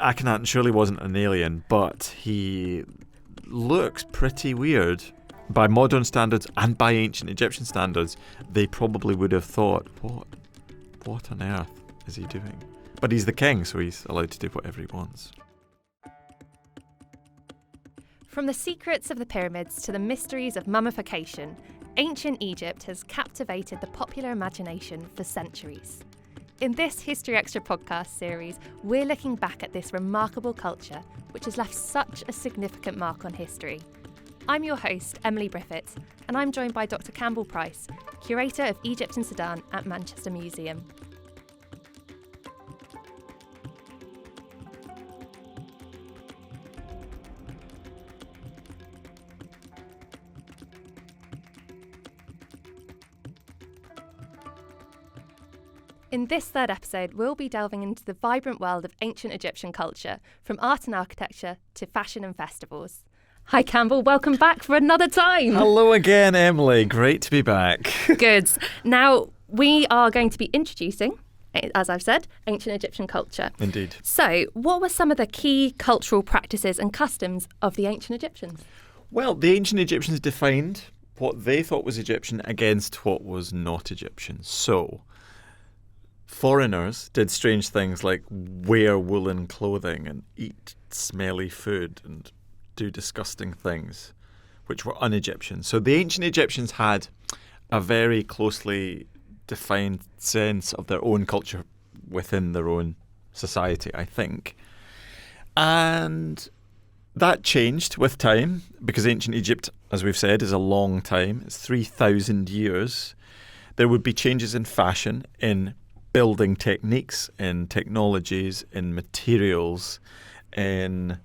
Akhenaten surely wasn't an alien, but he looks pretty weird. By modern standards and by ancient Egyptian standards, they probably would have thought, what on earth is he doing? But he's the king, so he's allowed to do whatever he wants. From the secrets of the pyramids to the mysteries of mummification, ancient Egypt has captivated the popular imagination for centuries. In this History Extra podcast series, we're looking back at this remarkable culture, which has left such a significant mark on history. I'm your host, Emily Briffett, and I'm joined by Dr. Campbell Price, Curator of Egypt and Sudan at Manchester Museum. In this third episode, we'll be delving into the vibrant world of ancient Egyptian culture, from art and architecture to fashion and festivals. Hi Campbell, welcome back for another time. Hello again, Emily. Great to be back. Good. Now, we are going to be introducing, as I've said, ancient Egyptian culture. Indeed. So, what were some of the key cultural practices and customs of the ancient Egyptians? Well, the ancient Egyptians defined what they thought was Egyptian against what was not Egyptian. So, foreigners did strange things like wear woolen clothing and eat smelly food and do disgusting things which were un-Egyptian. So the ancient Egyptians had a very closely defined sense of their own culture within their own society, I think. And that changed with time because ancient Egypt, as we've said, is a long time. It's 3,000 years. There would be changes in fashion, in building techniques, in technologies, in materials, in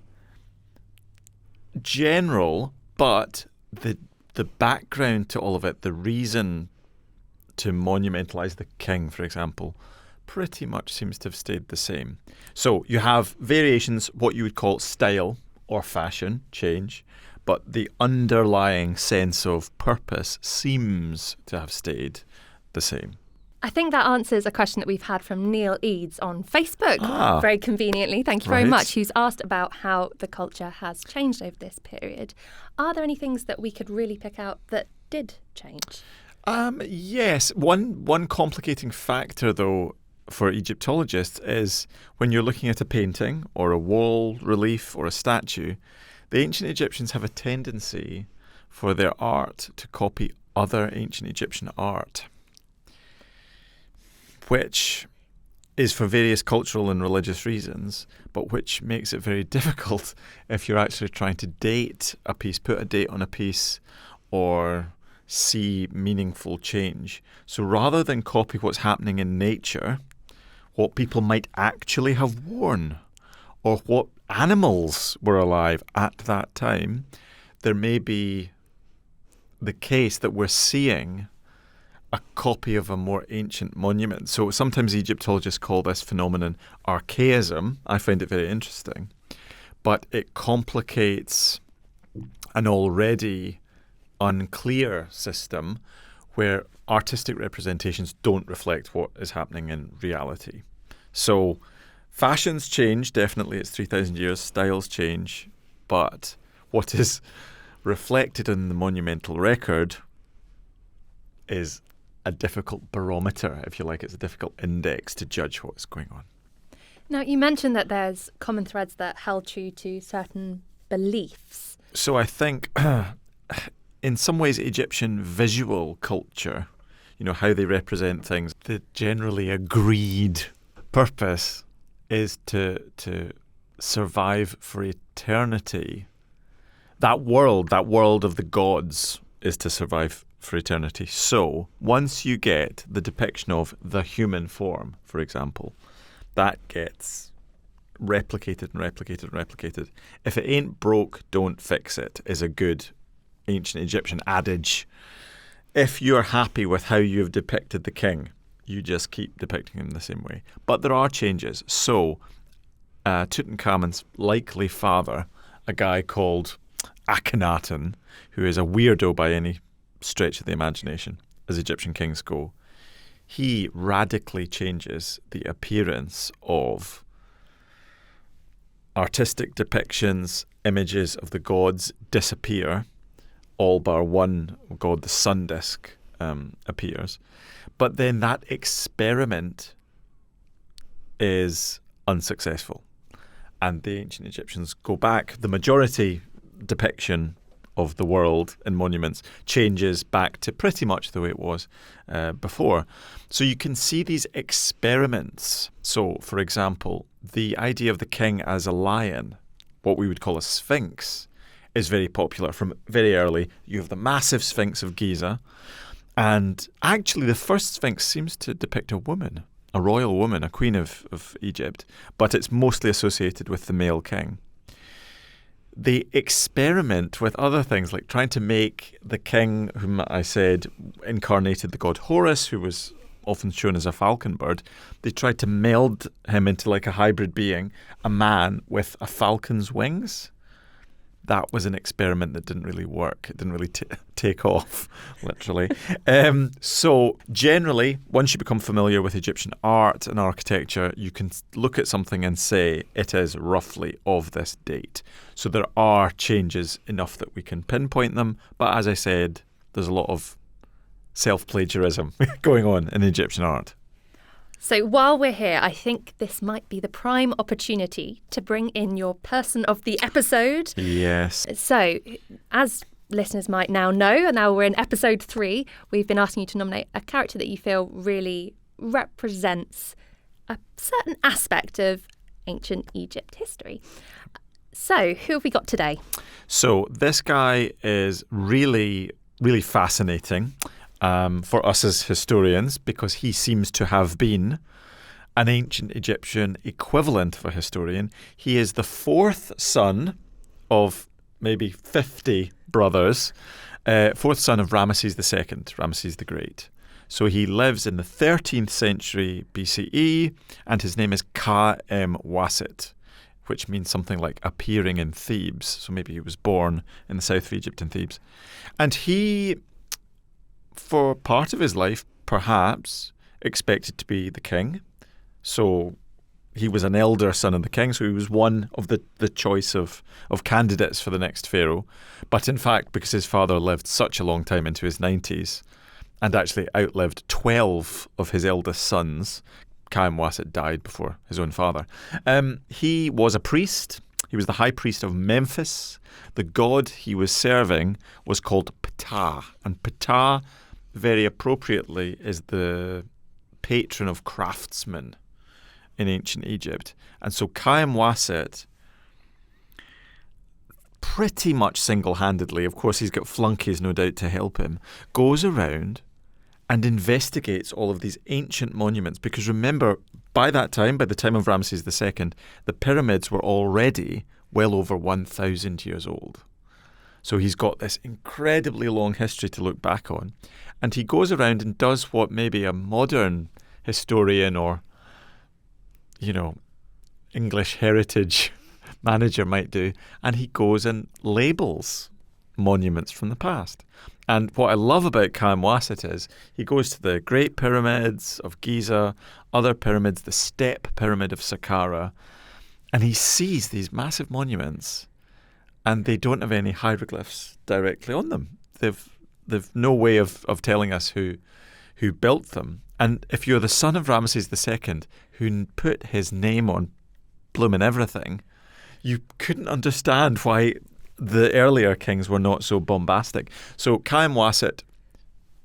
general, but the background to all of it, the reason to monumentalize the king, for example, pretty much seems to have stayed the same. So you have variations, what you would call style or fashion change, but the underlying sense of purpose seems to have stayed the same. I think that answers a question that we've had from Neil Eads on Facebook, very conveniently. Thank you very much, who's asked about how the culture has changed over this period. Are there any things that we could really pick out that did change? Yes. One complicating factor, though, for Egyptologists is when you're looking at a painting or a wall relief or a statue, the ancient Egyptians have a tendency for their art to copy other ancient Egyptian art, which is for various cultural and religious reasons, but which makes it very difficult if you're actually trying to date a piece, put a date on a piece, or see meaningful change. So rather than copy what's happening in nature, what people might actually have worn, or what animals were alive at that time, there may be the case that we're seeing a copy of a more ancient monument. So sometimes Egyptologists call this phenomenon archaism. I find it very interesting. But it complicates an already unclear system where artistic representations don't reflect what is happening in reality. So fashions change, definitely. It's 3,000 years. Styles change. But what is reflected in the monumental record is a difficult barometer, if you like. It's a difficult index to judge what's going on. Now, you mentioned that there's common threads that held true to certain beliefs. So I think, in some ways, Egyptian visual culture, you know, how they represent things, the generally agreed purpose is to survive for eternity. That world of the gods is to survive for eternity. So once you get the depiction of the human form, for example, that gets replicated and replicated and replicated. If it ain't broke, don't fix it, is a good ancient Egyptian adage. If you're happy with how you've depicted the king, you just keep depicting him the same way. But there are changes. So Tutankhamun's likely father, a guy called Akhenaten, who is a weirdo by any stretch of the imagination, as Egyptian kings go, he radically changes the appearance of artistic depictions, images of the gods disappear, all bar one god, the sun disk, appears. But then that experiment is unsuccessful. And the ancient Egyptians go back. The majority depiction of the world in monuments changes back to pretty much the way it was before. So you can see these experiments. So, for example, the idea of the king as a lion, what we would call a sphinx, is very popular from very early. You have the massive Sphinx of Giza. And actually, the first Sphinx seems to depict a woman, a royal woman, a queen of Egypt, but it's mostly associated with the male king. They experiment with other things, like trying to make the king, whom I said incarnated the god Horus, who was often shown as a falcon bird. They tried to meld him into like a hybrid being, a man with a falcon's wings. That was an experiment that didn't really work. It didn't really take off, literally. So generally, once you become familiar with Egyptian art and architecture, you can look at something and say it is roughly of this date. So there are changes enough that we can pinpoint them. But as I said, there's a lot of self-plagiarism going on in Egyptian art. So while we're here, I think this might be the prime opportunity to bring in your person of the episode. Yes. So, as listeners might now know, and now we're in episode 3, we've been asking you to nominate a character that you feel really represents a certain aspect of ancient Egypt history. So, who have we got today? So this guy is really, really fascinating. For us as historians, because he seems to have been an ancient Egyptian equivalent of a historian. He is the 4th son of maybe 50 brothers, 4th son of Ramesses II, Ramesses the Great. So he lives in the 13th century BCE, and his name is Khaemweset, which means something like appearing in Thebes. So maybe he was born in the south of Egypt in Thebes. And he, for part of his life, perhaps expected to be the king. So he was an elder son of the king, so he was one of the choice of candidates for the next pharaoh. But in fact, because his father lived such a long time into his 90s and actually outlived 12 of his eldest sons, Khaemweset died before his own father. He was a priest. He was the high priest of Memphis. The god he was serving was called Ptah. And Ptah, very appropriately, is the patron of craftsmen in ancient Egypt. And so Khaemweset, pretty much single-handedly, of course he's got flunkies no doubt to help him, goes around and investigates all of these ancient monuments. Because remember, by that time, by the time of Ramesses II, the pyramids were already well over 1,000 years old. So he's got this incredibly long history to look back on. And he goes around and does what maybe a modern historian or, English heritage manager might do. And he goes and labels monuments from the past. And what I love about Khaemweset is he goes to the Great Pyramids of Giza, other pyramids, the Step Pyramid of Saqqara, and he sees these massive monuments, and they don't have any hieroglyphs directly on them. They've no way of telling us who built them. And if you're the son of Ramesses II, who put his name on bloomin' everything, you couldn't understand why the earlier kings were not so bombastic. So Khaemweset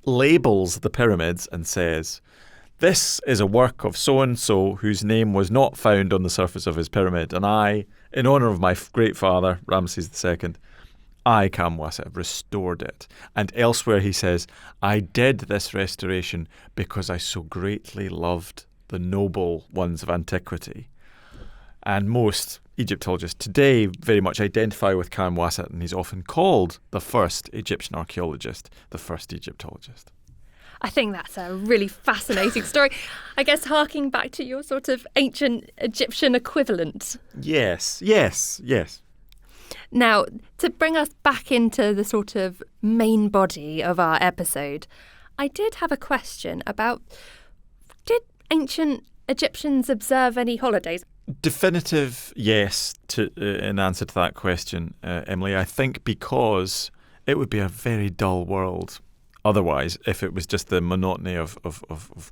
labels the pyramids and says, this is a work of so-and-so whose name was not found on the surface of his pyramid. And I, in honour of my great father, Ramesses II, I, Khaemweset, have restored it. And elsewhere he says, I did this restoration because I so greatly loved the noble ones of antiquity. And most Egyptologists today very much identify with Khaemweset, and he's often called the first Egyptian archaeologist, the first Egyptologist. I think that's a really fascinating story. I guess harking back to your sort of ancient Egyptian equivalent. Yes. Now, to bring us back into the sort of main body of our episode, I did have a question about, did ancient Egyptians observe any holidays? Definitive yes in answer to that question, Emily. I think because it would be a very dull world otherwise if it was just the monotony of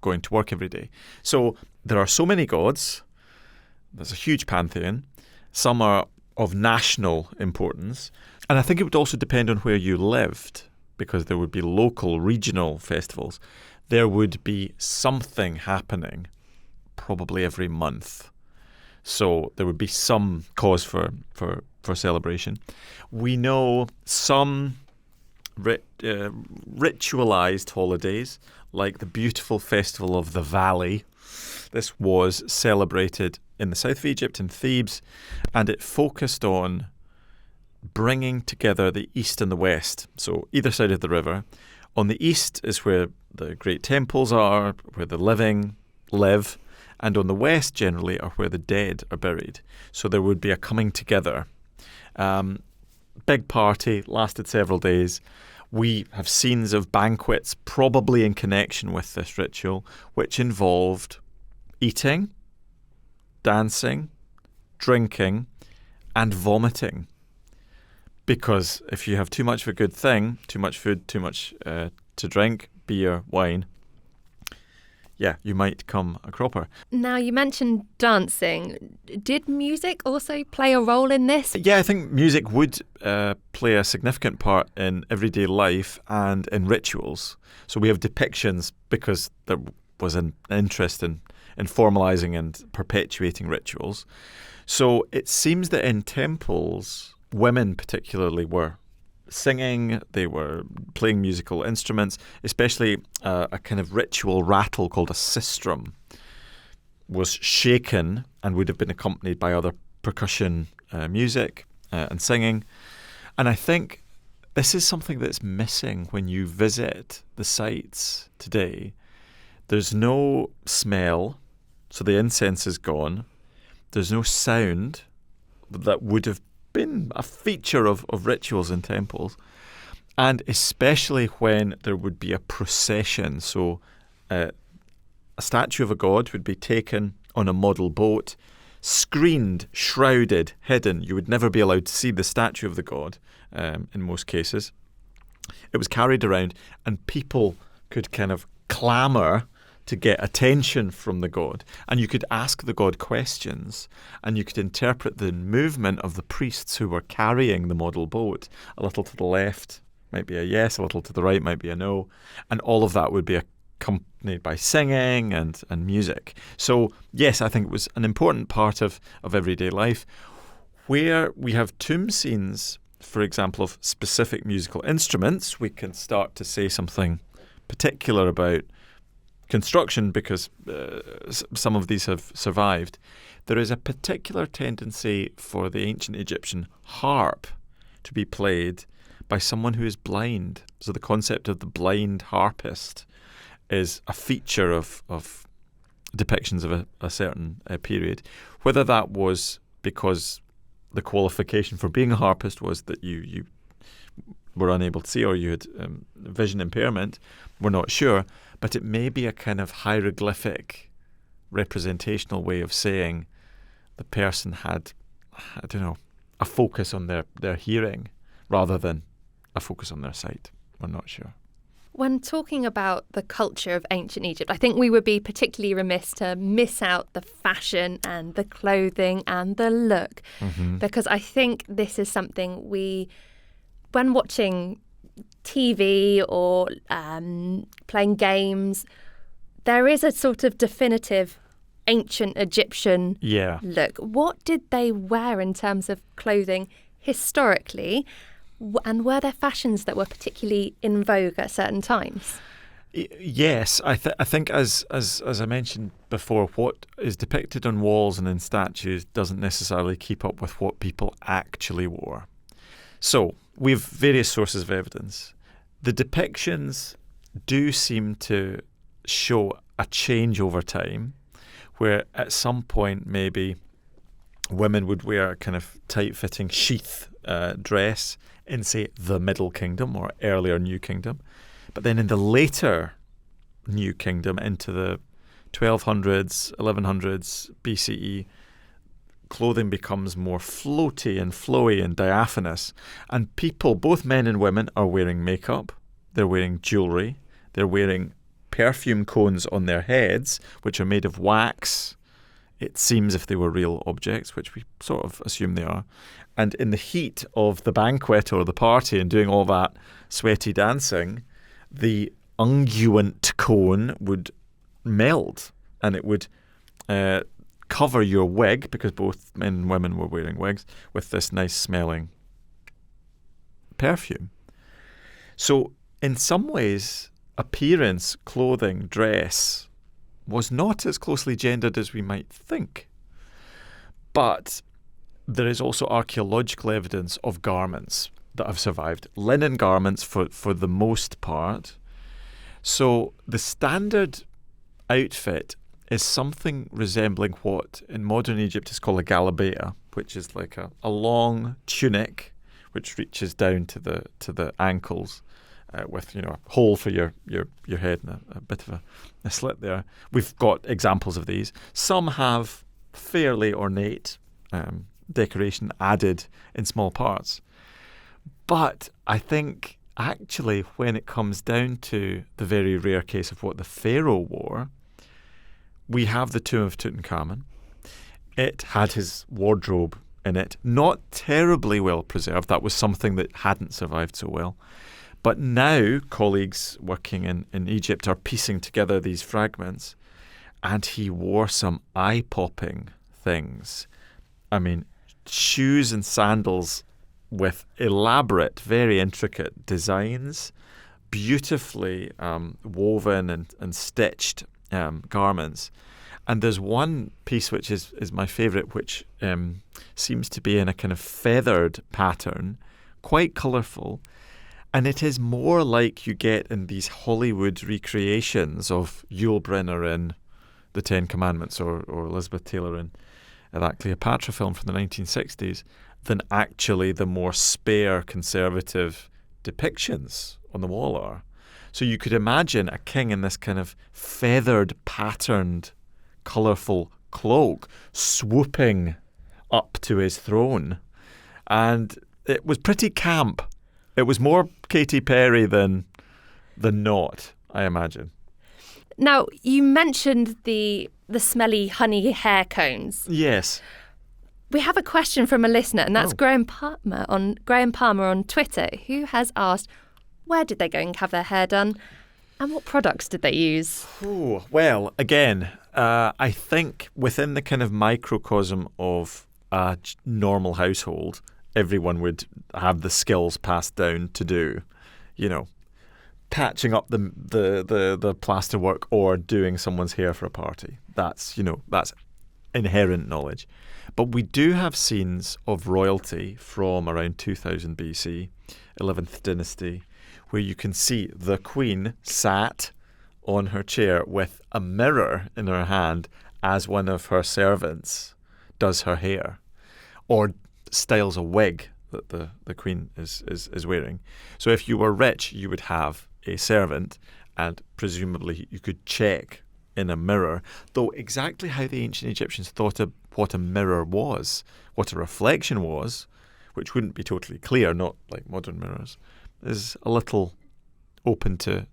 going to work every day. So there are so many gods. There's a huge pantheon. Some are of national importance. And I think it would also depend on where you lived, because there would be local, regional festivals. There would be something happening probably every month. So there would be some cause for celebration. We know some ritualized holidays, like the beautiful Festival of the Valley. This was celebrated in the south of Egypt, in Thebes, and it focused on bringing together the east and the west, so either side of the river. On the east is where the great temples are, where the living live, and on the west generally are where the dead are buried. So there would be a coming together. Big party, lasted several days. We have scenes of banquets probably in connection with this ritual, which involved eating, dancing, drinking, and vomiting. Because if you have too much of a good thing, too much food, too much to drink, beer, wine, yeah, you might come a cropper. Now, you mentioned dancing. Did music also play a role in this? Yeah, I think music would play a significant part in everyday life and in rituals. So we have depictions because there was an interest in formalising and perpetuating rituals. So it seems that in temples, women particularly were singing, they were playing musical instruments, especially a kind of ritual rattle called a sistrum was shaken and would have been accompanied by other percussion music and singing. And I think this is something that's missing when you visit the sites today. There's no smell, so the incense is gone. There's no sound that would have been a feature of rituals in temples, and especially when there would be a procession. So a statue of a god would be taken on a model boat, screened, shrouded, hidden. You would never be allowed to see the statue of the god in most cases. It was carried around and people could kind of clamour to get attention from the god. And you could ask the god questions and you could interpret the movement of the priests who were carrying the model boat. A little to the left might be a yes, a little to the right might be a no. And all of that would be accompanied by singing and music. So yes, I think it was an important part of everyday life. Where we have tomb scenes, for example, of specific musical instruments, we can start to say something particular about construction because some of these have survived. There is a particular tendency for the ancient Egyptian harp to be played by someone who is blind. So the concept of the blind harpist is a feature of depictions of a certain period. Whether that was because the qualification for being a harpist was that you were unable to see or you had vision impairment, we're not sure. But it may be a kind of hieroglyphic representational way of saying the person had, I don't know, a focus on their hearing rather than a focus on their sight. We're not sure. When talking about the culture of ancient Egypt, I think we would be particularly remiss to miss out the fashion and the clothing and the look, because I think this is something when watching TV or playing games, there is a sort of definitive ancient Egyptian look. What did they wear in terms of clothing historically, and were there fashions that were particularly in vogue at certain times? Yes, I think as I mentioned before, what is depicted on walls and in statues doesn't necessarily keep up with what people actually wore. So we have various sources of evidence. The depictions do seem to show a change over time, where at some point maybe women would wear a kind of tight-fitting sheath dress in, say, the Middle Kingdom or earlier New Kingdom. But then in the later New Kingdom, into the 1200s, 1100s BCE, clothing becomes more floaty and flowy and diaphanous. And people, both men and women, are wearing makeup. They're wearing jewellery. They're wearing perfume cones on their heads, which are made of wax. It seems if they were real objects, which we sort of assume they are. And in the heat of the banquet or the party and doing all that sweaty dancing, the unguent cone would melt and it would cover your wig, because both men and women were wearing wigs, with this nice smelling perfume. So in some ways, appearance, clothing, dress was not as closely gendered as we might think. But there is also archaeological evidence of garments that have survived. Linen garments for the most part. So the standard outfit is something resembling what in modern Egypt is called a galabea, which is like a long tunic which reaches down to the ankles, with a hole for your head and a bit of a slit there. We've got examples of these. Some have fairly ornate decoration added in small parts. But I think actually when it comes down to the very rare case of what the pharaoh wore, we have the tomb of Tutankhamun. It had his wardrobe in it, not terribly well preserved. That was something that hadn't survived so well. But now colleagues working in Egypt are piecing together these fragments, and he wore some eye-popping things. I mean, shoes and sandals with elaborate, very intricate designs, beautifully woven and stitched garments. And there's one piece which is my favourite, which seems to be in a kind of feathered pattern, quite colourful. And it is more like you get in these Hollywood recreations of Yul Brynner in The Ten Commandments or Elizabeth Taylor in that Cleopatra film from the 1960s than actually the more spare conservative depictions on the wall are. So you could imagine a king in this kind of feathered, patterned, colourful cloak swooping up to his throne. And it was pretty camp. It was more Katy Perry than not, I imagine. Now, you mentioned the smelly honey hair cones. Yes. We have a question from a listener, and that's Graham Palmer on Twitter, who has asked, where did they go and have their hair done, and what products did they use? Well, again, I think within the kind of microcosm of a normal household, everyone would have the skills passed down to do, patching up the plaster work or doing someone's hair for a party. That's inherent knowledge. But we do have scenes of royalty from around 2000 BC, 11th dynasty, where you can see the queen sat on her chair with a mirror in her hand as one of her servants does her hair or styles a wig that the queen is wearing. So if you were rich, you would have a servant, and presumably you could check in a mirror, though exactly how the ancient Egyptians thought of what a mirror was, what a reflection was, which wouldn't be totally clear, not like modern mirrors, is a little open to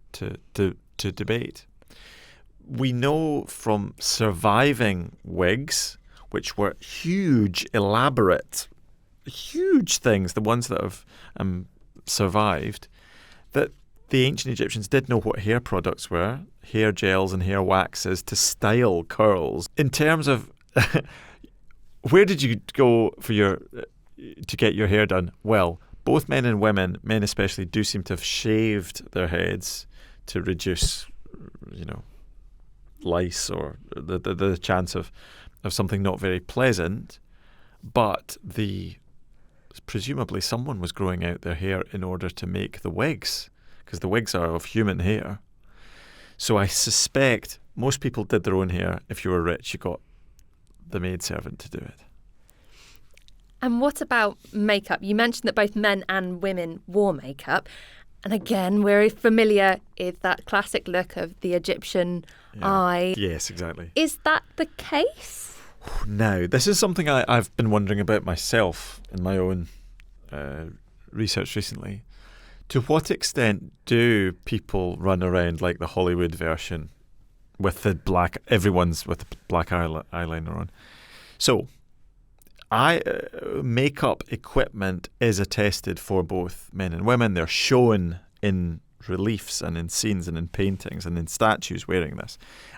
debate. We know from surviving wigs, which were huge, elaborate, huge things, the ones that have survived, that the ancient Egyptians did know what hair products were, hair gels and hair waxes to style curls. In terms of where did you go to get your hair done? Well, both men and women, men especially, do seem to have shaved their heads to reduce, lice or the chance of something not very pleasant. But presumably someone was growing out their hair in order to make the wigs, because the wigs are of human hair. So I suspect most people did their own hair. If you were rich, you got the maidservant to do it. And what about makeup? You mentioned that both men and women wore makeup. And again, we're familiar with that classic look of the Egyptian eye. Yes, exactly. Is that the case? Now, this is something I've been wondering about myself in my own research recently. To what extent do people run around like the Hollywood version with the everyone's with the black eyeliner on? So, makeup equipment is attested for both men and women. They're shown in reliefs and in scenes and in paintings and in statues wearing this.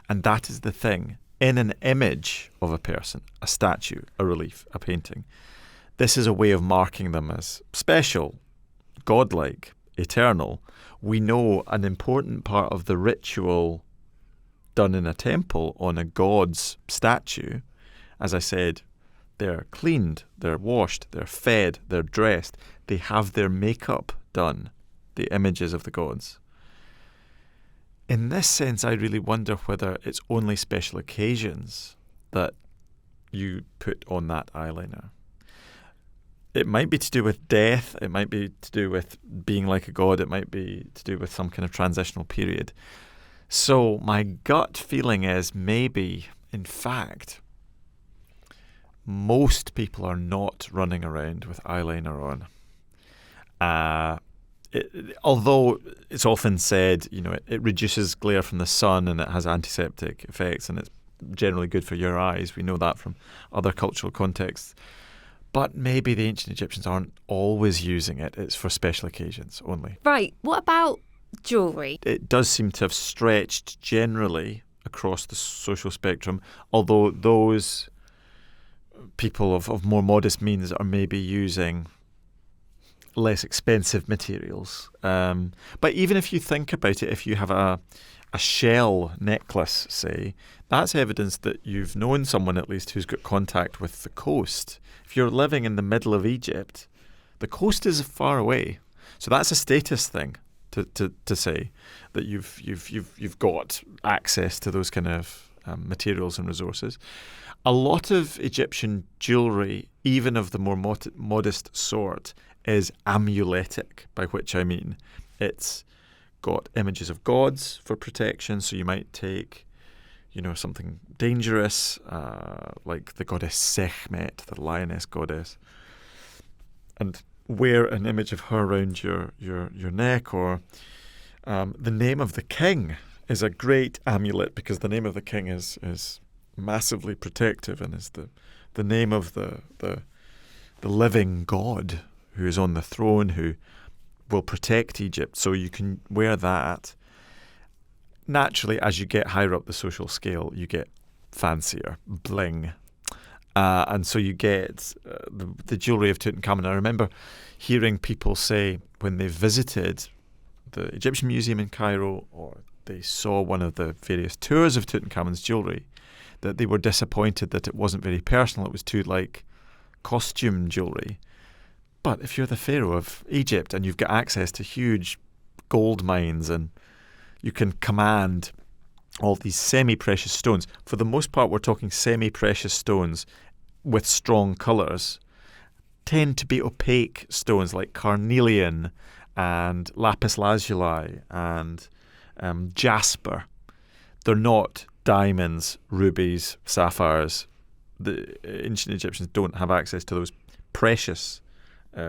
And that is the thing. In an image of a person, a statue, a relief, a painting, this is a way of marking them as special, godlike, eternal. We know an important part of the ritual done in a temple on a god's statue, as I said, they're cleaned, they're washed, they're fed, they're dressed. They have their makeup done, the images of the gods. In this sense, I really wonder whether it's only special occasions that you put on that eyeliner. It might be to do with death, it might be to do with being like a god, it might be to do with some kind of transitional period. So my gut feeling is maybe, in fact, most people are not running around with eyeliner on. Although it's often said, it reduces glare from the sun and it has antiseptic effects and it's generally good for your eyes. We know that from other cultural contexts. But maybe the ancient Egyptians aren't always using it. It's for special occasions only. Right. What about jewellery? It does seem to have stretched generally across the social spectrum, although those people of more modest means are maybe using less expensive materials. But even if you think about it, if you have a shell necklace, say, that's evidence that you've known someone at least who's got contact with the coast. If you're living in the middle of Egypt, the coast is far away. So that's a status thing to say that you've got access to those kind of materials and resources. A lot of Egyptian jewellery, even of the more modest sort, is amuletic, by which I mean it's got images of gods for protection. So you might take, something dangerous, like the goddess Sekhmet, the lioness goddess, and wear an image of her around your neck. Or the name of the king is a great amulet because the name of the king is massively protective and is the name of the living god who is on the throne, who will protect Egypt. So you can wear that. Naturally, as you get higher up the social scale, you get fancier, bling. And so you get the jewellery of Tutankhamun. I remember hearing people say when they visited the Egyptian Museum in Cairo, or they saw one of the various tours of Tutankhamun's jewellery, that they were disappointed that it wasn't very personal. It was too like costume jewellery. But if you're the pharaoh of Egypt and you've got access to huge gold mines and you can command all these semi-precious stones, for the most part we're talking semi-precious stones with strong colours, tend to be opaque stones like carnelian and lapis lazuli and jasper. They're not diamonds, rubies, sapphires. The ancient Egyptians don't have access to those precious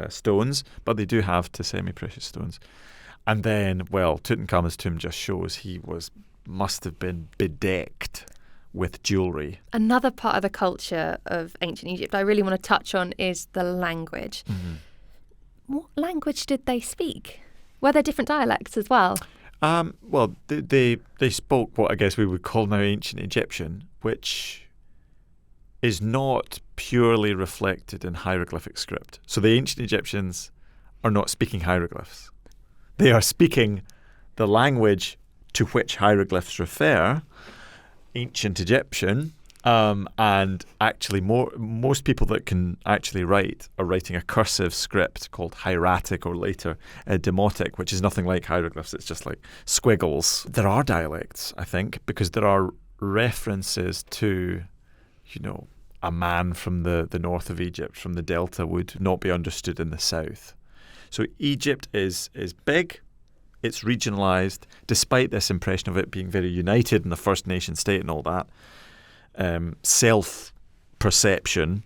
stones, but they do have to semi-precious stones. And then, Tutankhamun's tomb just shows he must have been bedecked with jewellery. Another part of the culture of ancient Egypt I really want to touch on is the language. Mm-hmm. What language did they speak? Were there different dialects as well? They spoke what I guess we would call now ancient Egyptian, which is not purely reflected in hieroglyphic script. So the ancient Egyptians are not speaking hieroglyphs. They are speaking the language to which hieroglyphs refer, ancient Egyptian, and actually most people that can actually write are writing a cursive script called hieratic or later demotic, which is nothing like hieroglyphs. It's just like squiggles. There are dialects, I think, because there are references to, a man from the north of Egypt, from the delta, would not be understood in the south. So Egypt is big, it's regionalised, despite this impression of it being very united in the first nation state and all that. perception,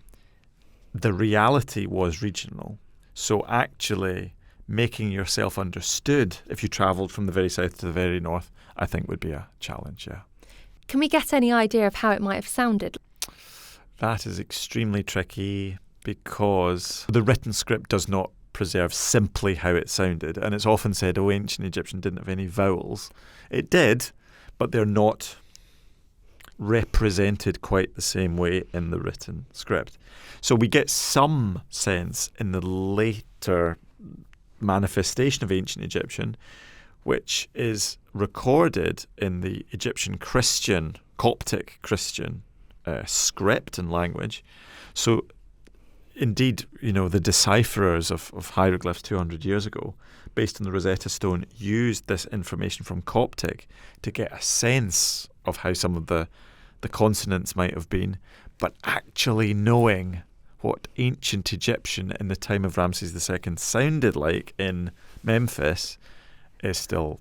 the reality was regional. So actually making yourself understood if you travelled from the very south to the very north, I think would be a challenge, yeah. Can we get any idea of how it might have sounded? That is extremely tricky because the written script does not preserve simply how it sounded. And it's often said, oh, ancient Egyptian didn't have any vowels. It did, but they're not represented quite the same way in the written script. So we get some sense in the later manifestation of ancient Egyptian, which is recorded in the Egyptian Christian, Coptic Christian script and language. So indeed, the decipherers of hieroglyphs 200 years ago, based on the Rosetta Stone, used this information from Coptic to get a sense of how some of the consonants might have been, but actually knowing what ancient Egyptian in the time of Ramses II sounded like in Memphis is still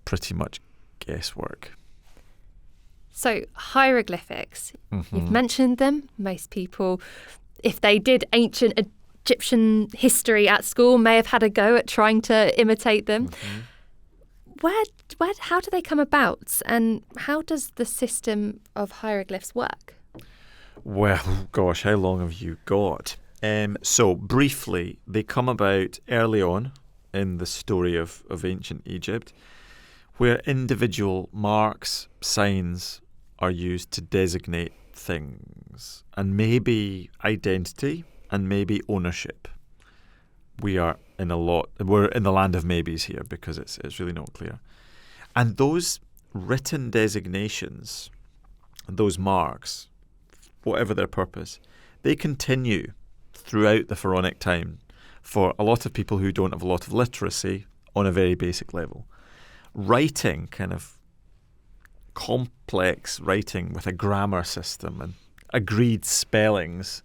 pretty much guesswork. So hieroglyphics, you've mentioned them. Most people, if they did ancient Egyptian history at school, may have had a go at trying to imitate them. How do they come about, and how does the system of hieroglyphs work? Well, gosh, how long have you got? So briefly, they come about early on in the story of ancient Egypt, where individual marks, signs are used to designate things, and maybe identity and maybe ownership. We're in the land of maybes here because it's really not clear. And those written designations, those marks, whatever their purpose, they continue throughout the pharaonic time for a lot of people who don't have a lot of literacy on a very basic level. Writing, kind of complex writing with a grammar system and agreed spellings,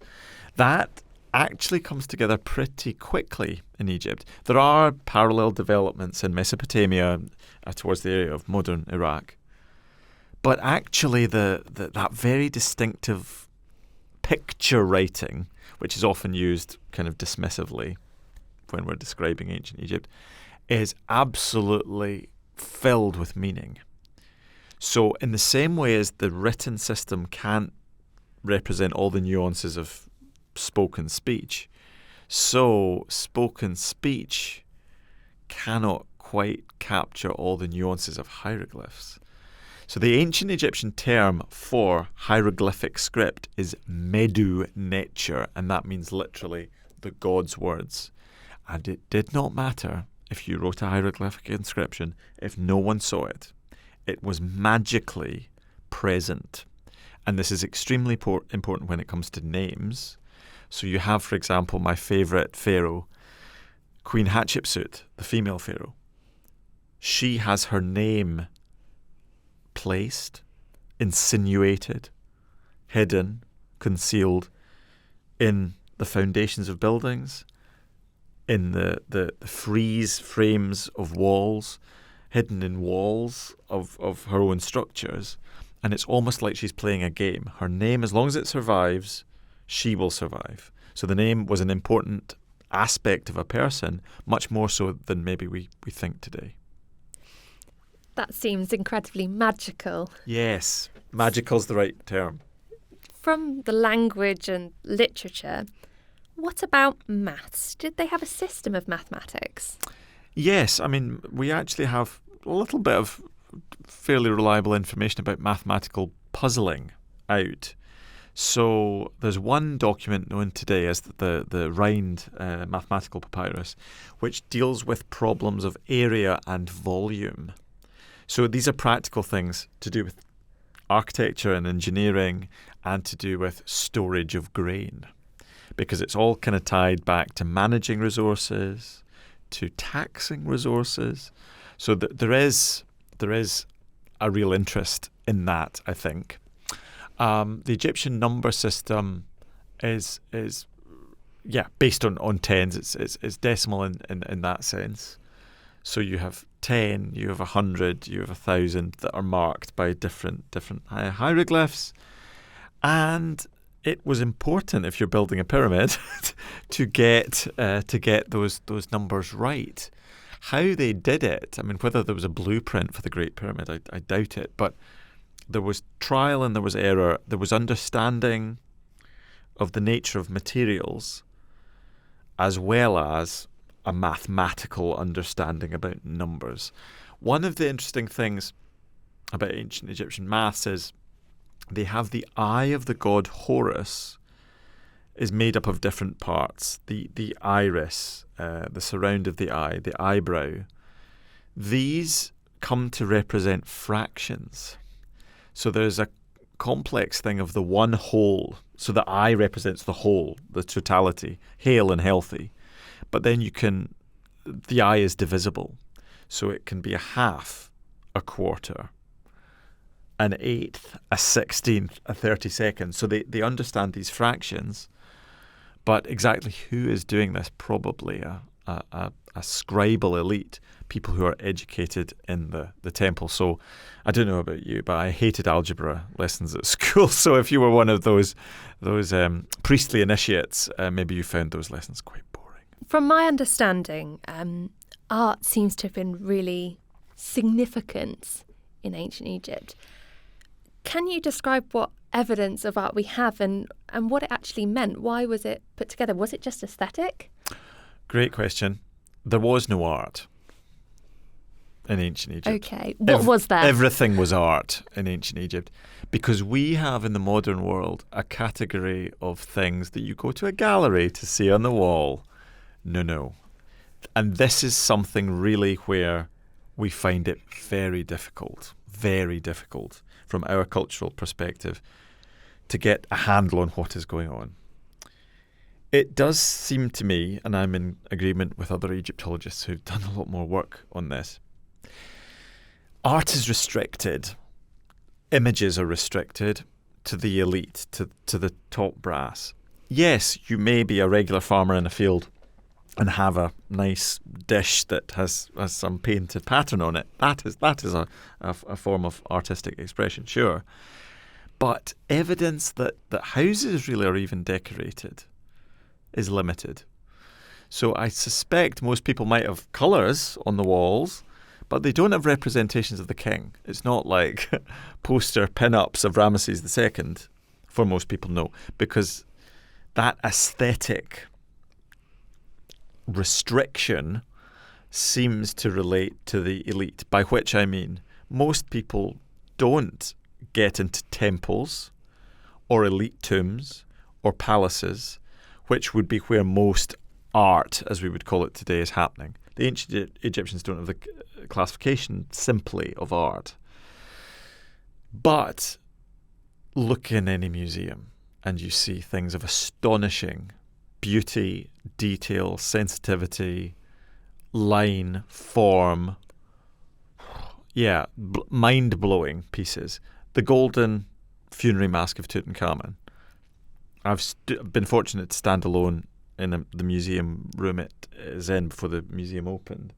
that actually comes together pretty quickly in Egypt. There are parallel developments in Mesopotamia towards the area of modern Iraq. But actually that very distinctive picture writing, which is often used kind of dismissively when we're describing ancient Egypt, is absolutely filled with meaning. So in the same way as the written system can't represent all the nuances of spoken speech, so spoken speech cannot quite capture all the nuances of hieroglyphs. So the ancient Egyptian term for hieroglyphic script is Medu Necher, and that means literally the God's words. And it did not matter if you wrote a hieroglyphic inscription, if no one saw it. It was magically present. And this is extremely important when it comes to names. So you have, for example, my favourite pharaoh, Queen Hatshepsut, the female pharaoh. She has her name placed, insinuated, hidden, concealed in the foundations of buildings, in the frieze frames of walls, hidden in walls of her own structures. And it's almost like she's playing a game. Her name, as long as it survives, she will survive. So the name was an important aspect of a person, much more so than maybe we think today. That seems incredibly magical. Yes, magical's the right term. From the language and literature, what about maths? Did they have a system of mathematics? Yes, I mean, we actually have a little bit of fairly reliable information about mathematical puzzling out. So there's one document known today as the Rind mathematical papyrus, which deals with problems of area and volume. So these are practical things to do with architecture and engineering and to do with storage of grain, because it's all kind of tied back to managing resources, to taxing resources. So there is a real interest in that, I think. The Egyptian number system is based on tens. It's decimal in that sense. So you have 10, you have 100, you have 1,000 that are marked by different hieroglyphs. And it was important if you're building a pyramid to get those numbers right. How they did it, I mean, whether there was a blueprint for the Great Pyramid, I doubt it. But there was trial and there was error. There was understanding of the nature of materials, as well as a mathematical understanding about numbers. One of the interesting things about ancient Egyptian maths is they have the eye of the god Horus is made up of different parts. The iris, the surround of the eye, the eyebrow. These come to represent fractions. So there's a complex thing of the one whole. So the eye represents the whole, the totality, hale and healthy. But then the eye is divisible. So it can be a half, a quarter, an eighth, a 16th, a 32nd. So they understand these fractions. But exactly who is doing this? Probably a scribal elite, people who are educated in the temple. So I don't know about you, but I hated algebra lessons at school. So if you were one of those priestly initiates, maybe you found those lessons quite boring. From my understanding, art seems to have been really significant in ancient Egypt. Can you describe what evidence of art we have and what it actually meant? Why was it put together? Was it just aesthetic? Great question. There was no art in ancient Egypt. Okay. What was there? Everything was art in ancient Egypt, because we have in the modern world a category of things that you go to a gallery to see on the wall. No. And this is something really where we find it very difficult from our cultural perspective to get a handle on what is going on. It does seem to me, and I'm in agreement with other Egyptologists who've done a lot more work on this, art is restricted. Images are restricted to the elite, to the top brass. Yes, you may be a regular farmer in a field and have a nice dish that has some painted pattern on it. That is a form of artistic expression, sure. But evidence that houses really are even decorated is limited. So I suspect most people might have colours on the walls, but they don't have representations of the king. It's not like poster pin-ups of Ramesses II, for most people, no, because that aesthetic restriction seems to relate to the elite, by which I mean most people don't get into temples or elite tombs or palaces, which would be where most art, as we would call it today, is happening. The ancient Egyptians don't have the classification simply of art. But look in any museum and you see things of astonishing beauty, detail, sensitivity, line, form. Yeah, mind-blowing pieces. The golden funerary mask of Tutankhamun. I've been fortunate to stand alone in the museum room at Zen before the museum opened.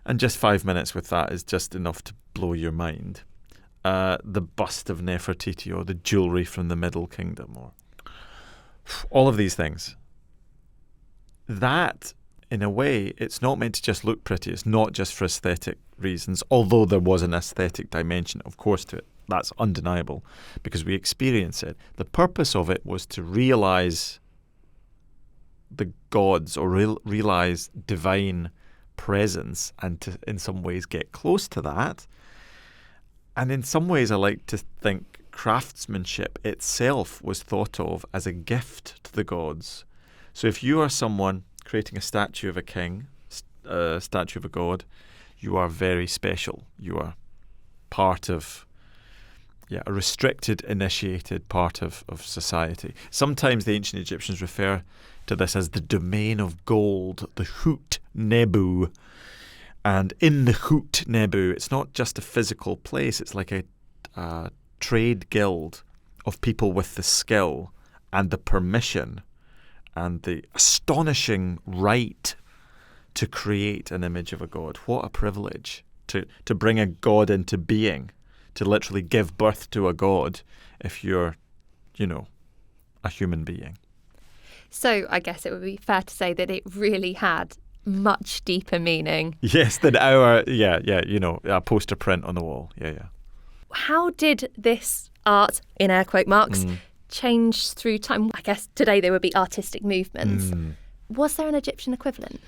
And just 5 minutes with that is just enough to blow your mind. The bust of Nefertiti, or the jewellery from the Middle Kingdom, or all of these things. That, in a way, it's not meant to just look pretty. It's not just for aesthetic reasons, although there was an aesthetic dimension, of course, to it. That's undeniable, because we experience it. The purpose of it was to realise the gods, or realise divine presence, and to, in some ways, get close to that. And in some ways, I like to think craftsmanship itself was thought of as a gift to the gods. So if you are someone creating a statue of a king, a statue of a god, you are very special. You are part of a restricted, initiated part of society. Sometimes the ancient Egyptians refer to this as the domain of gold, the Hut Nebu. And in the Hut Nebu, it's not just a physical place, it's like a trade guild of people with the skill and the permission and the astonishing right to create an image of a god. What a privilege to bring a god into being, to literally give birth to a god if you're, a human being. So I guess it would be fair to say that it really had much deeper meaning. Yes, than a poster print on the wall. Yeah. How did this art, in air quote marks, change through time? I guess today there would be artistic movements. Was there an Egyptian equivalent?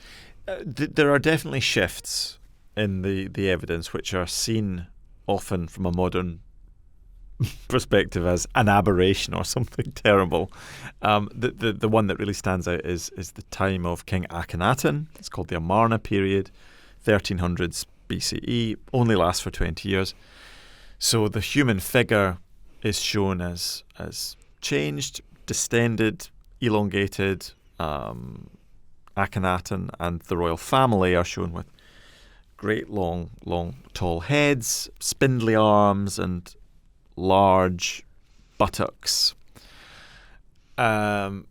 There are definitely shifts in the evidence which are seen often from a modern perspective as an aberration or something terrible. The one that really stands out is the time of King Akhenaten. It's called the Amarna period, 1300s BCE, only lasts for 20 years. So the human figure is shown as changed, distended, elongated. Akhenaten and the royal family are shown with great long, tall heads, spindly arms, and large buttocks. And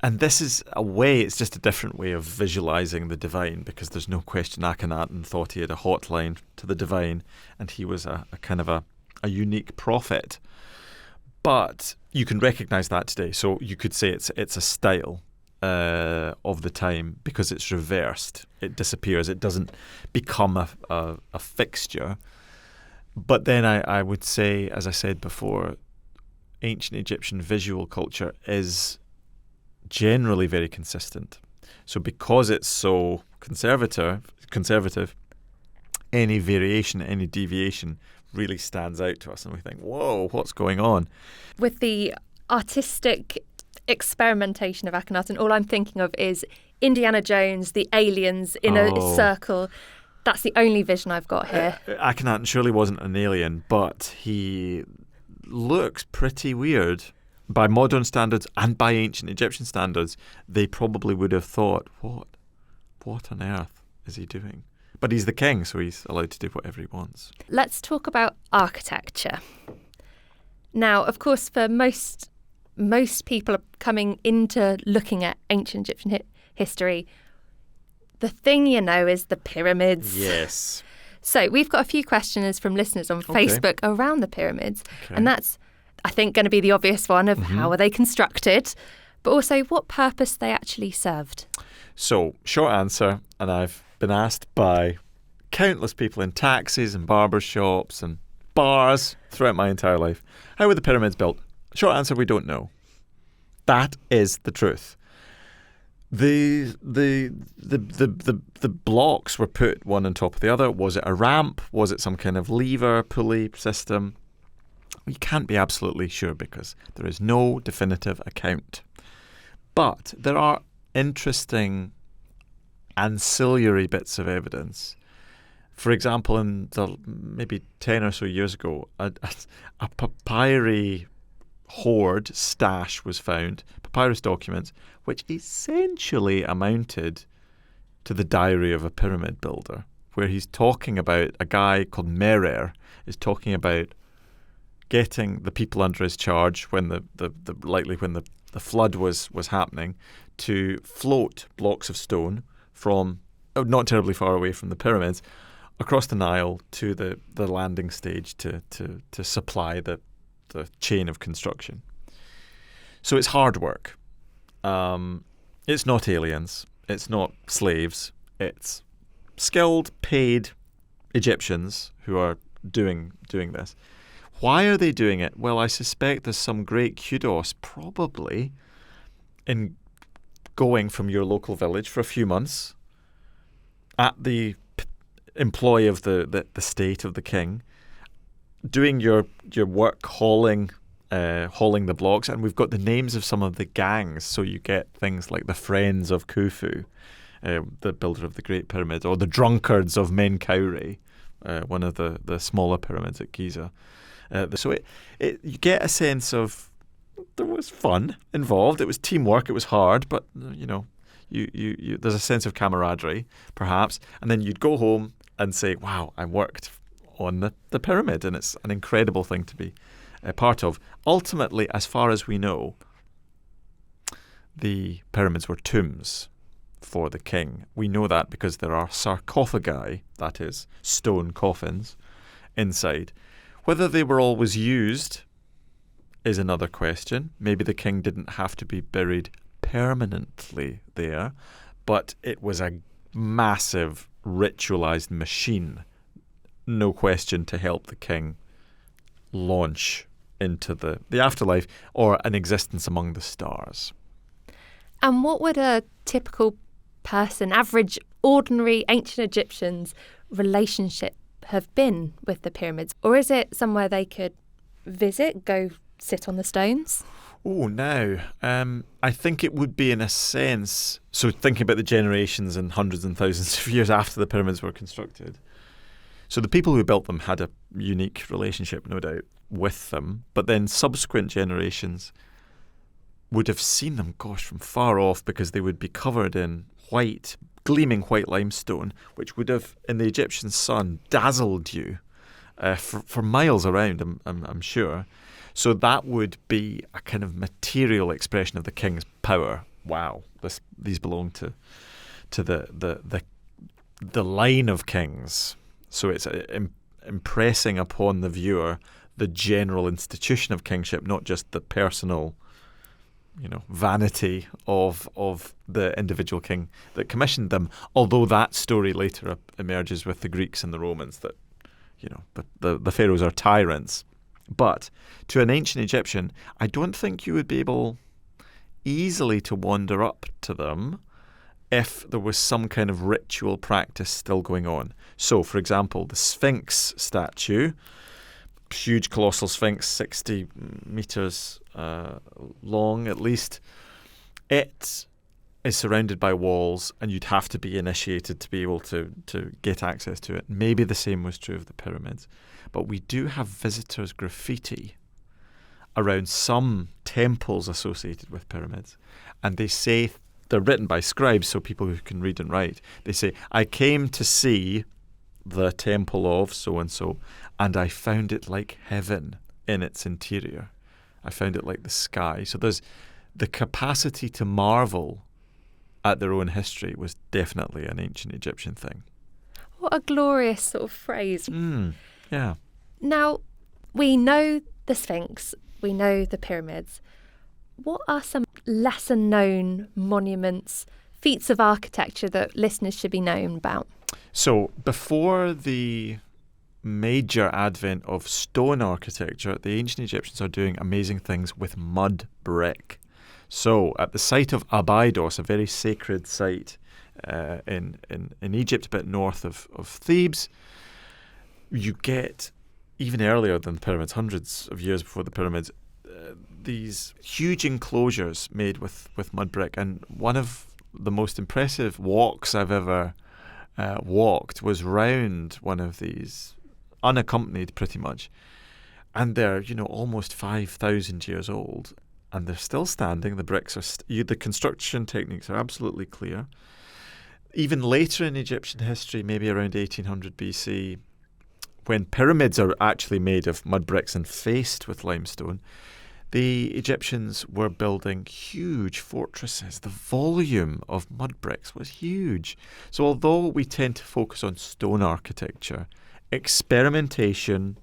this is it's just a different way of visualizing the divine, because there's no question Akhenaten thought he had a hotline to the divine, and he was a kind of a unique prophet. But you can recognize that today. So you could say it's a style of the time, because it's reversed. It disappears. It doesn't become a fixture. But then I would say, as I said before, ancient Egyptian visual culture is generally very consistent. So because it's so conservative, any variation, any deviation really stands out to us, and we think, whoa, what's going on? With the artistic experimentation of Akhenaten, all I'm thinking of is Indiana Jones, the aliens in a circle. That's the only vision I've got here. Akhenaten surely wasn't an alien, but he looks pretty weird. By modern standards and by ancient Egyptian standards, they probably would have thought, what on earth is he doing? But he's the king, so he's allowed to do whatever he wants. Let's talk about architecture. Now, of course, for most people coming into looking at ancient Egyptian history, the thing is the pyramids. Yes. So we've got a few questioners from listeners on Facebook around the pyramids. Okay. And that's, I think, going to be the obvious one of how are they constructed, but also what purpose they actually served. So, short answer, and I've been asked by countless people in taxis and barber shops and bars throughout my entire life, how were the pyramids built? Short answer, we don't know. That is the truth. The blocks were put one on top of the other. Was it a ramp? Was it some kind of lever, pulley system? We can't be absolutely sure because there is no definitive account. But there are interesting ancillary bits of evidence. For example, in maybe 10 or so years ago, a papyri hoard stash was found, papyrus documents, which essentially amounted to the diary of a pyramid builder, where he's talking about, a guy called Merer is talking about getting the people under his charge when the flood was happening, to float blocks of stone from not terribly far away from the pyramids across the Nile to the landing stage to supply the chain of construction. So it's hard work. It's not aliens. It's not slaves. It's skilled, paid Egyptians who are doing this. Why are they doing it? Well, I suspect there's some great kudos probably in going from your local village for a few months at the employ of the state of the king, doing your work hauling the blocks, and we've got the names of some of the gangs, so you get things like the Friends of Khufu, the builder of the Great Pyramid, or the Drunkards of Menkaure, one of the smaller pyramids at Giza. So you get a sense of there was fun involved. It was teamwork. It was hard, but you there's a sense of camaraderie, perhaps. And then you'd go home and say, "Wow, I worked on the pyramid," and it's an incredible thing to be a part of. Ultimately, as far as we know, the pyramids were tombs for the king. We know that because there are sarcophagi, that is, stone coffins, inside. Whether they were always used is another question. Maybe the king didn't have to be buried permanently there, but it was a massive ritualized machine, no question, to help the king launch into the afterlife or an existence among the stars. And what would a typical person, average, ordinary ancient Egyptians' relationship have been with the pyramids? Or is it somewhere they could visit, go sit on the stones? Oh, no. I think it would be in a sense, so thinking about the generations and hundreds and thousands of years after the pyramids were constructed. So the people who built them had a unique relationship, no doubt, with them. But then subsequent generations would have seen them, from far off, because they would be covered in white, gleaming white limestone, which would have, in the Egyptian sun, dazzled you for miles around, I'm sure. So that would be a kind of material expression of the king's power. Wow, these belong to the line of kings. So it's impressing upon the viewer the general institution of kingship, not just the personal, vanity of the individual king that commissioned them. Although that story later emerges with the Greeks and the Romans that, the pharaohs are tyrants. But to an ancient Egyptian, I don't think you would be able easily to wander up to them if there was some kind of ritual practice still going on. So, for example, the Sphinx statue, huge colossal Sphinx, 60 meters long at least, it is surrounded by walls and you'd have to be initiated to be able to get access to it. Maybe the same was true of the pyramids. But we do have visitors' graffiti around some temples associated with pyramids. And they say, they're written by scribes, so people who can read and write. They say, I came to see the temple of so-and-so, and I found it like heaven in its interior. I found it like the sky. So there's the capacity to marvel at their own history was definitely an ancient Egyptian thing. What a glorious sort of phrase. Yeah. Now, we know the Sphinx, we know the pyramids. What are some lesser-known monuments, feats of architecture that listeners should be known about? So, before the major advent of stone architecture, the ancient Egyptians are doing amazing things with mud brick. So, at the site of Abydos, a very sacred site in Egypt, a bit north of Thebes, you get, even earlier than the pyramids, hundreds of years before the pyramids, these huge enclosures made with mud brick. And one of the most impressive walks I've ever walked was round one of these, unaccompanied pretty much. And they're, almost 5,000 years old. And they're still standing. The bricks are, the construction techniques are absolutely clear. Even later in Egyptian history, maybe around 1800 BC, when pyramids are actually made of mud bricks and faced with limestone, the Egyptians were building huge fortresses. The volume of mud bricks was huge. So although we tend to focus on stone architecture, experimentation,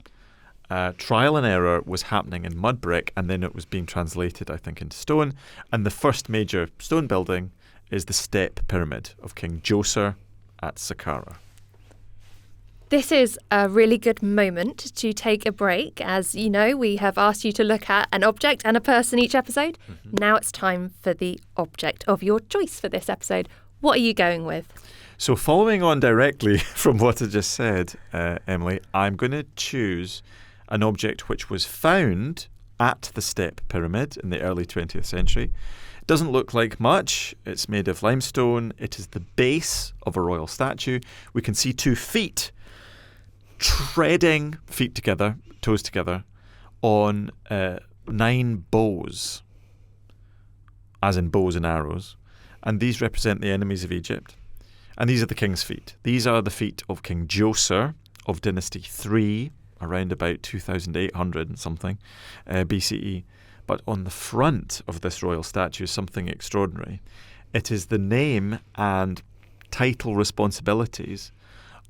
trial and error was happening in mud brick, and then it was being translated, I think, into stone. And the first major stone building is the Step Pyramid of King Djoser at Saqqara. This is a really good moment to take a break. As you know, we have asked you to look at an object and a person each episode. Mm-hmm. Now it's time for the object of your choice for this episode. What are you going with? So following on directly from what I just said, Emily, I'm going to choose an object which was found at the Step Pyramid in the early 20th century. It doesn't look like much. It's made of limestone. It is the base of a royal statue. We can see 2 feet treading, feet together, toes together, on 9 bows, as in bows and arrows. And these represent the enemies of Egypt. And these are the king's feet. These are the feet of King Djoser of Dynasty 3, around about 2800 and something BCE. But on the front of this royal statue is something extraordinary. It is the name and title responsibilities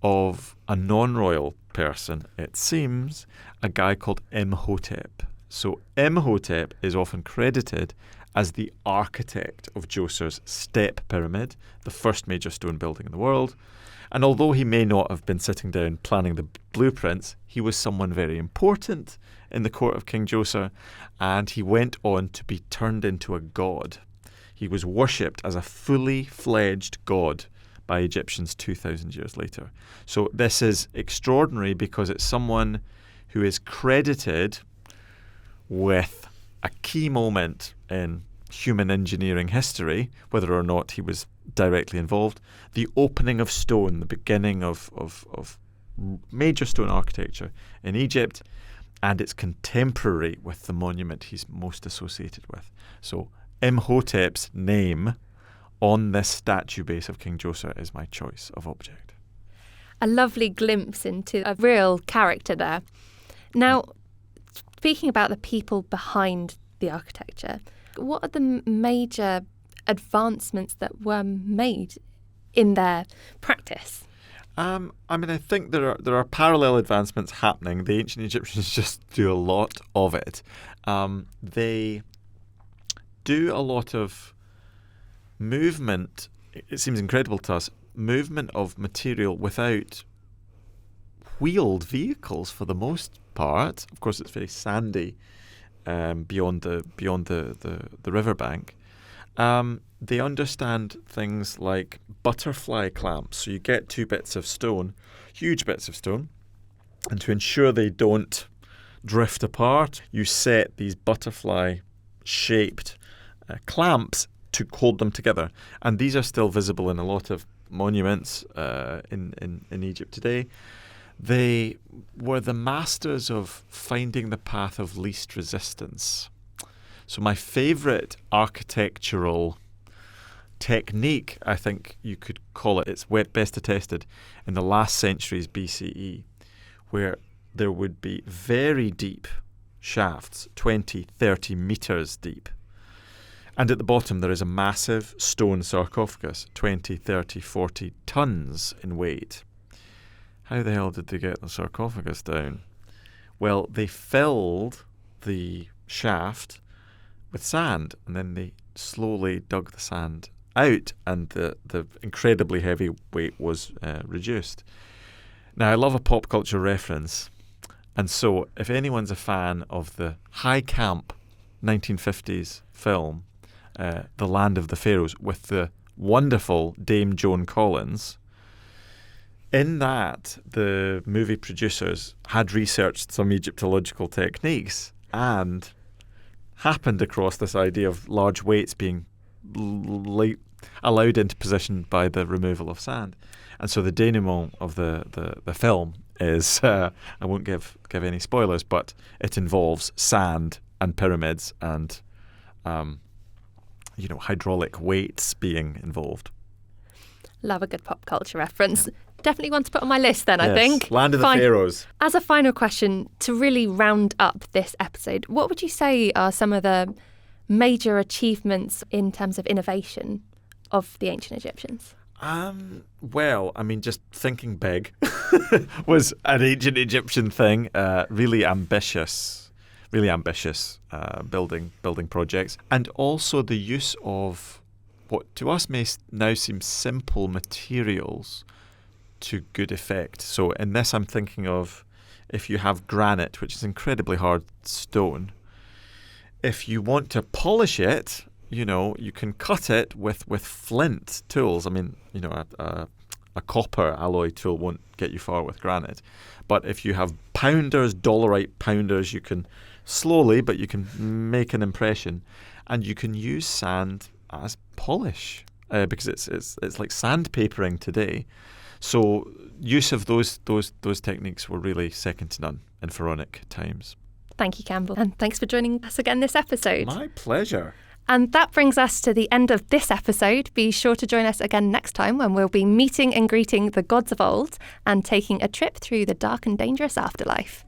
of a non-royal person, it seems, a guy called Imhotep. So Imhotep is often credited as the architect of Djoser's Step Pyramid, the first major stone building in the world. And although he may not have been sitting down planning the blueprints, he was someone very important in the court of King Djoser, and he went on to be turned into a god. He was worshipped as a fully fledged god by Egyptians 2,000 years later. So this is extraordinary because it's someone who is credited with a key moment in human engineering history, whether or not he was directly involved, the opening of stone, the beginning of major stone architecture in Egypt, and it's contemporary with the monument he's most associated with. So Imhotep's name on this statue base of King Djoser is my choice of object. A lovely glimpse into a real character there. Now, speaking about the people behind the architecture, what are the major advancements that were made in their practice? I think there are parallel advancements happening. The ancient Egyptians just do a lot of it. They do a lot of movement. It seems incredible to us. Movement of material without wheeled vehicles for the most part. Of course, it's very sandy beyond the riverbank. They understand things like butterfly clamps. So you get two bits of stone, huge bits of stone, and to ensure they don't drift apart, you set these butterfly-shaped clamps to hold them together. And these are still visible in a lot of monuments in Egypt today. They were the masters of finding the path of least resistance. So my favourite architectural technique, I think you could call it, it's best attested in the last centuries BCE, where there would be very deep shafts, 20, 30 metres deep. And at the bottom there is a massive stone sarcophagus, 20, 30, 40 tons in weight. How the hell did they get the sarcophagus down? Well, they filled the shaft with sand, and then they slowly dug the sand out, and the incredibly heavy weight was reduced. Now, I love a pop culture reference, and so if anyone's a fan of the high camp 1950s film, The Land of the Pharaohs, with the wonderful Dame Joan Collins, in that, the movie producers had researched some Egyptological techniques and happened across this idea of large weights being allowed into position by the removal of sand. And so the denouement of the film is, I won't give any spoilers, but it involves sand and pyramids and, hydraulic weights being involved. Love a good pop culture reference. Yeah. Definitely one to put on my list then, yes, I think. Land of the Pharaohs. As a final question, to really round up this episode, what would you say are some of the major achievements in terms of innovation of the ancient Egyptians? Just thinking big was an ancient Egyptian thing. Really ambitious building projects. And also the use of what to us may now seem simple materials to good effect. So in this I'm thinking of, if you have granite, which is incredibly hard stone, if you want to polish it, you can cut it with flint tools. I mean, a copper alloy tool won't get you far with granite. But if you have pounders, dolerite pounders, you can slowly, but you can make an impression, and you can use sand as polish because it's like sandpapering today. So use of those techniques were really second to none in pharaonic times. Thank you, Campbell. And thanks for joining us again this episode. My pleasure. And that brings us to the end of this episode. Be sure to join us again next time when we'll be meeting and greeting the gods of old and taking a trip through the dark and dangerous afterlife.